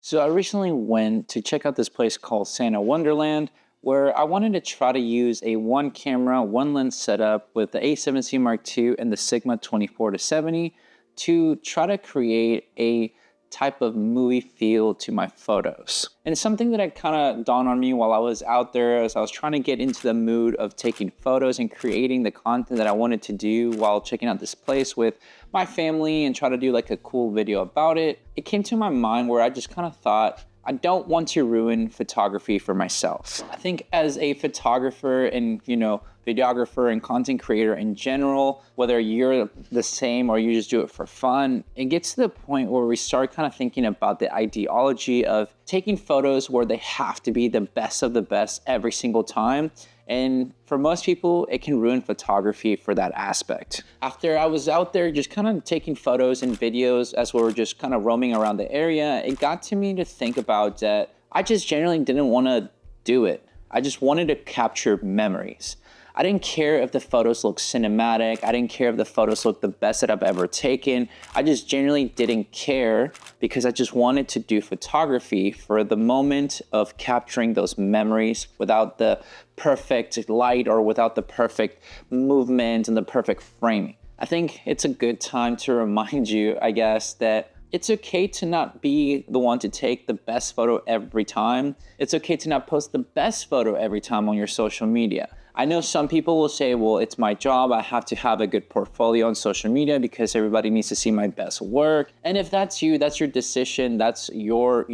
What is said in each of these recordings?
So I recently went to check out this place called Santa Wonderland, where I wanted to try to use a one camera, one lens setup with the A7C Mark II and the Sigma 24 to 70 to try to create a type of movie feel to my photos. And it's something that had kind of dawned on me while I was out there as I was trying to get into the mood of taking photos and creating the content that I wanted to do while checking out this place with my family and try to do like a cool video about it. It came to my mind where I just kind of thought, I don't want to ruin photography for myself. I think as a photographer and, videographer and content creator in general, whether you're the same or you just do it for fun, it gets to the point where we start kind of thinking about the ideology of taking photos where they have to be the best of the best every single time. And for most people, it can ruin photography for that aspect. After I was out there just kind of taking photos and videos as we were just kind of roaming around the area, it got to me to think about that I just generally didn't want to do it. I just wanted to capture memories. I didn't care if the photos looked cinematic. I didn't care if the photos looked the best that I've ever taken. I just genuinely didn't care because I just wanted to do photography for the moment of capturing those memories without the perfect light or without the perfect movement and the perfect framing. I think it's a good time to remind you, I guess, that it's okay to not be the one to take the best photo every time. It's okay to not post the best photo every time on your social media. I know some people will say, well, it's my job. I have to have a good portfolio on social media because everybody needs to see my best work. And if that's you, that's your decision. That's your,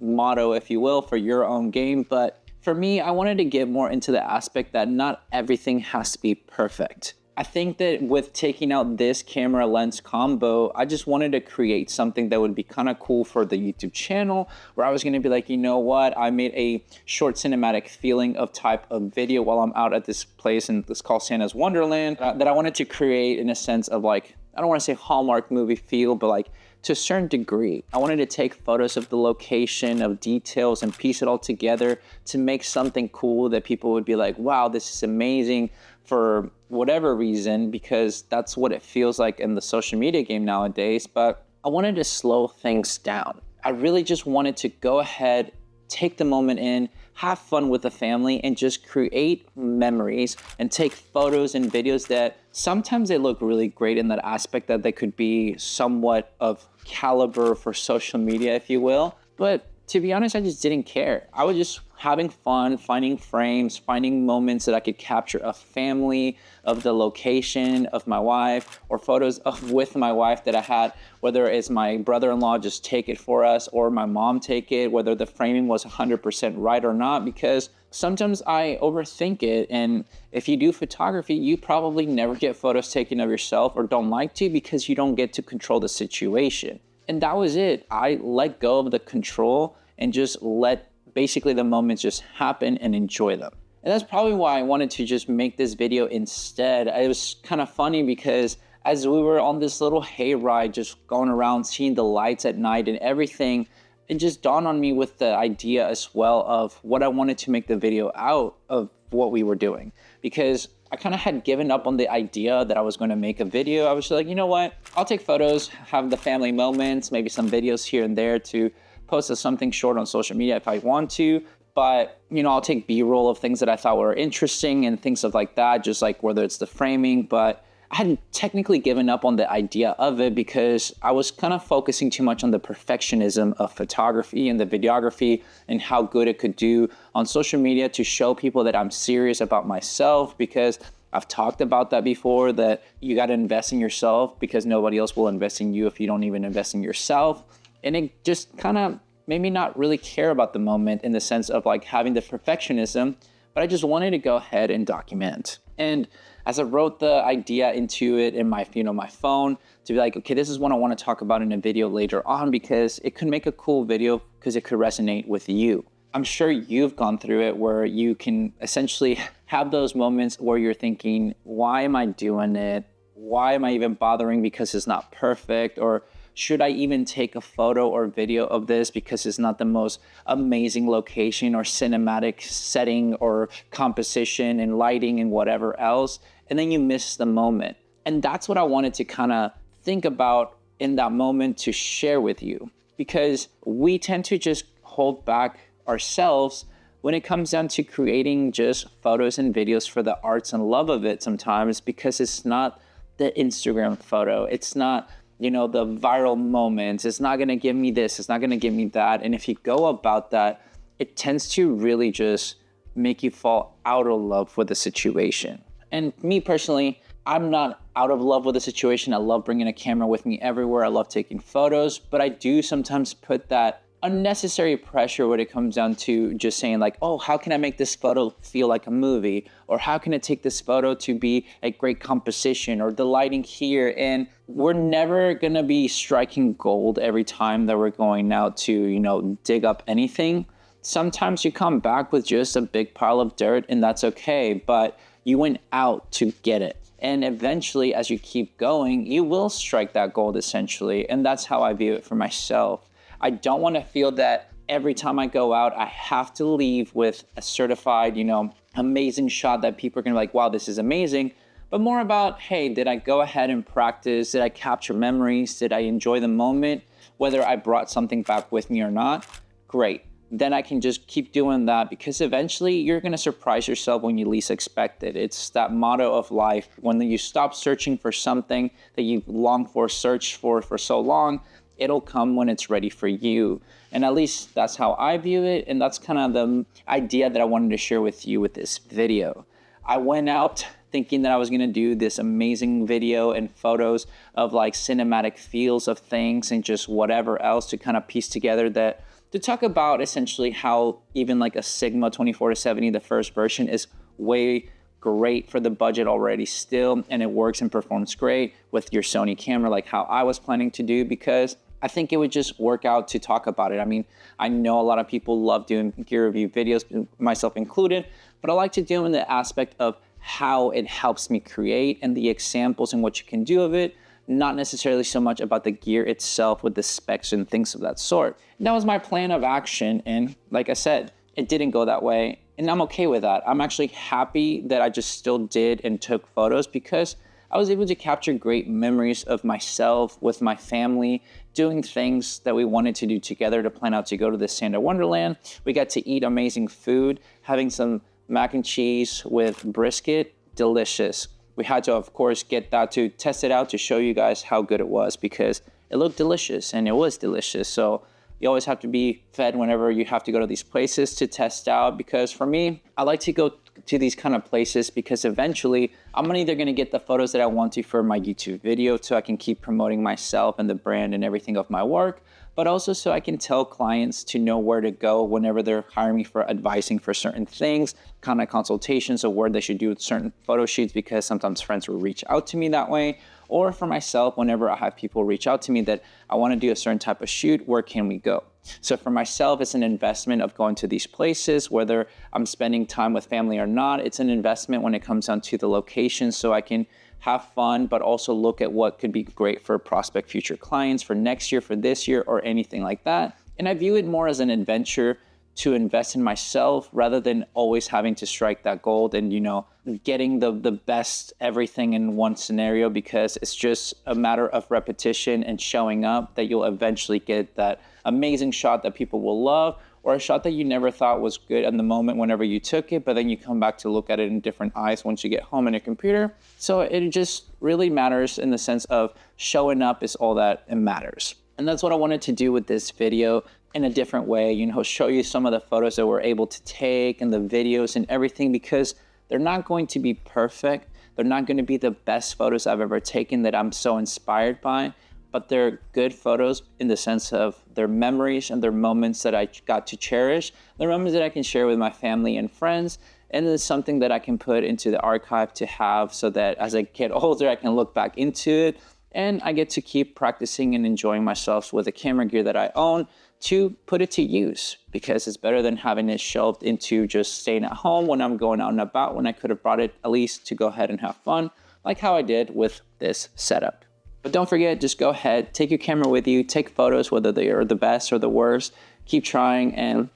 motto, if you will, for your own game. But for me, I wanted to get more into the aspect that not everything has to be perfect. I think that with taking out this camera lens combo, I just wanted to create something that would be kind of cool for the YouTube channel where I was going to be like, you know what, I made a short cinematic feeling of type of video while I'm out at this place, and it's called Santa's Wonderland, that I wanted to create in a sense of like, I don't want to say Hallmark movie feel, but like to a certain degree. I wanted to take photos of the location, of details, and piece it all together to make something cool that people would be like, wow, this is amazing for whatever reason, because that's what it feels like in the social media game nowadays. But I wanted to slow things down. I really just wanted to go ahead, take the moment in, have fun with the family, and just create memories and take photos and videos that sometimes they look really great in that aspect that they could be somewhat of caliber for social media, if you will. But to be honest, I just didn't care. I was just having fun, finding frames, finding moments that I could capture of family, of the location, of my wife, or photos of with my wife that I had, whether it's my brother-in-law just take it for us or my mom take it, whether the framing was 100% right or not, because sometimes I overthink it. And if you do photography, you probably never get photos taken of yourself or don't like to because you don't get to control the situation. And that was it. I let go of the control and just let basically the moments just happen and enjoy them. And that's probably why I wanted to just make this video instead. It was kind of funny because as we were on this little hayride, just going around, seeing the lights at night and everything, it just dawned on me with the idea as well of what I wanted to make the video out of what we were doing. Because I kind of had given up on the idea that I was going to make a video. I was just like, you know what? I'll take photos, have the family moments, maybe some videos here and there to post as something short on social media if I want to. But, I'll take B-roll of things that I thought were interesting and things of like that, just like whether it's the framing. But I hadn't technically given up on the idea of it because I was kind of focusing too much on the perfectionism of photography and the videography and how good it could do on social media to show people that I'm serious about myself, because I've talked about that before, that you got to invest in yourself because nobody else will invest in you if you don't even invest in yourself. And it just kind of made me not really care about the moment in the sense of like having the perfectionism, but I just wanted to go ahead and document. And as I wrote the idea into it in my, my phone to be like, okay, this is what I want to talk about in a video later on because it could make a cool video because it could resonate with you. I'm sure you've gone through it where you can essentially have those moments where you're thinking, why am I doing it? Why am I even bothering because it's not perfect? Or should I even take a photo or video of this because it's not the most amazing location or cinematic setting or composition and lighting and whatever else? And then you miss the moment. And that's what I wanted to kind of think about in that moment to share with you. because we tend to just hold back ourselves when it comes down to creating just photos and videos for the arts and love of it sometimes, because it's not the Instagram photo. It's not, you know, the viral moments. It's not going to give me this. It's not going to give me that. And if you go about that, it tends to really just make you fall out of love with the situation. And me personally, I'm not out of love with the situation. I love bringing a camera with me everywhere. I love taking photos, but I do sometimes put that unnecessary pressure when it comes down to just saying like, oh, how can I make this photo feel like a movie? Or how can I take this photo to be a great composition, or the lighting here? And we're never gonna be striking gold every time that we're going out to, you know, dig up anything. Sometimes you come back with just a big pile of dirt, and that's okay, but you went out to get it. And eventually, as you keep going, you will strike that gold essentially. And that's how I view it for myself. I don't want to feel that every time I go out, I have to leave with a certified, you know, amazing shot that people are going to be like, wow, this is amazing. But more about, hey, did I go ahead and practice? Did I capture memories? Did I enjoy the moment? Whether I brought something back with me or not, great. Then I can just keep doing that, because eventually you're going to surprise yourself when you least expect it. It's that motto of life. When you stop searching for something that you've longed for, searched for so long, it'll come when it's ready for you. And at least that's how I view it. And that's kind of the idea that I wanted to share with you with this video. I went out thinking that I was going to do this amazing video and photos of like cinematic feels of things and just whatever else to kind of piece together that, to talk about essentially how even like a Sigma 24-70, the first version, is way great for the budget already still, and it works and performs great with your Sony camera like how I was planning to do, because I think it would just work out to talk about it. I mean, I know a lot of people love doing gear review videos, myself included, but I like to do them in the aspect of how it helps me create and the examples and what you can do of it, not necessarily so much about the gear itself with the specs and things of that sort. And that was my plan of action, and like I said, it didn't go that way, and I'm okay with that. I'm actually happy that I just still did and took photos, because I was able to capture great memories of myself with my family, doing things that we wanted to do together to plan out to go to the Santa Wonderland. We got to eat amazing food, having some mac and cheese with brisket, delicious. We had to, of course, get that to test it out to show you guys how good it was, because it looked delicious and it was delicious. So you always have to be fed whenever you have to go to these places to test out, because for me, I like to go to these kind of places because eventually I'm either going to get the photos that I want to for my YouTube video so I can keep promoting myself and the brand and everything of my work, but also so I can tell clients to know where to go whenever they're hiring me for advising for certain things, kind of consultations of where they should do certain photo shoots, because sometimes friends will reach out to me that way. Or for myself, whenever I have people reach out to me that I want to do a certain type of shoot, where can we go? So for myself, it's an investment of going to these places, whether I'm spending time with family or not. It's an investment when it comes down to the location, so I can have fun, but also look at what could be great for prospect future clients for next year, for this year, or anything like that. And I view it more as an adventure to invest in myself rather than always having to strike that gold and, you know, getting the best everything in one scenario, because it's just a matter of repetition and showing up that you'll eventually get that amazing shot that people will love, or a shot that you never thought was good in the moment whenever you took it, but then you come back to look at it in different eyes once you get home on your computer. So it just really matters in the sense of showing up is all that it matters. And that's what I wanted to do with this video in a different way, you know, show you some of the photos that we're able to take and the videos and everything, because they're not going to be perfect. They're not going to be the best photos I've ever taken that I'm so inspired by, but they're good photos in the sense of their memories and their moments that I got to cherish, the moments that I can share with my family and friends, and it's something that I can put into the archive to have so that as I get older, I can look back into it and I get to keep practicing and enjoying myself with the camera gear that I own to put it to use, because it's better than having it shelved into just staying at home when I'm going out and about, when I could have brought it at least to go ahead and have fun, like how I did with this setup. But don't forget, just go ahead, take your camera with you, take photos, whether they are the best or the worst, keep trying, and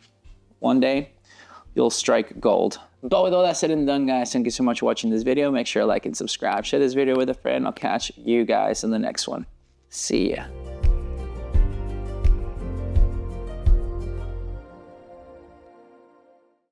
one day you'll strike gold. But with all that said and done, guys, thank you so much for watching this video. Make sure to like and subscribe, share this video with a friend. I'll catch you guys in the next one. See ya.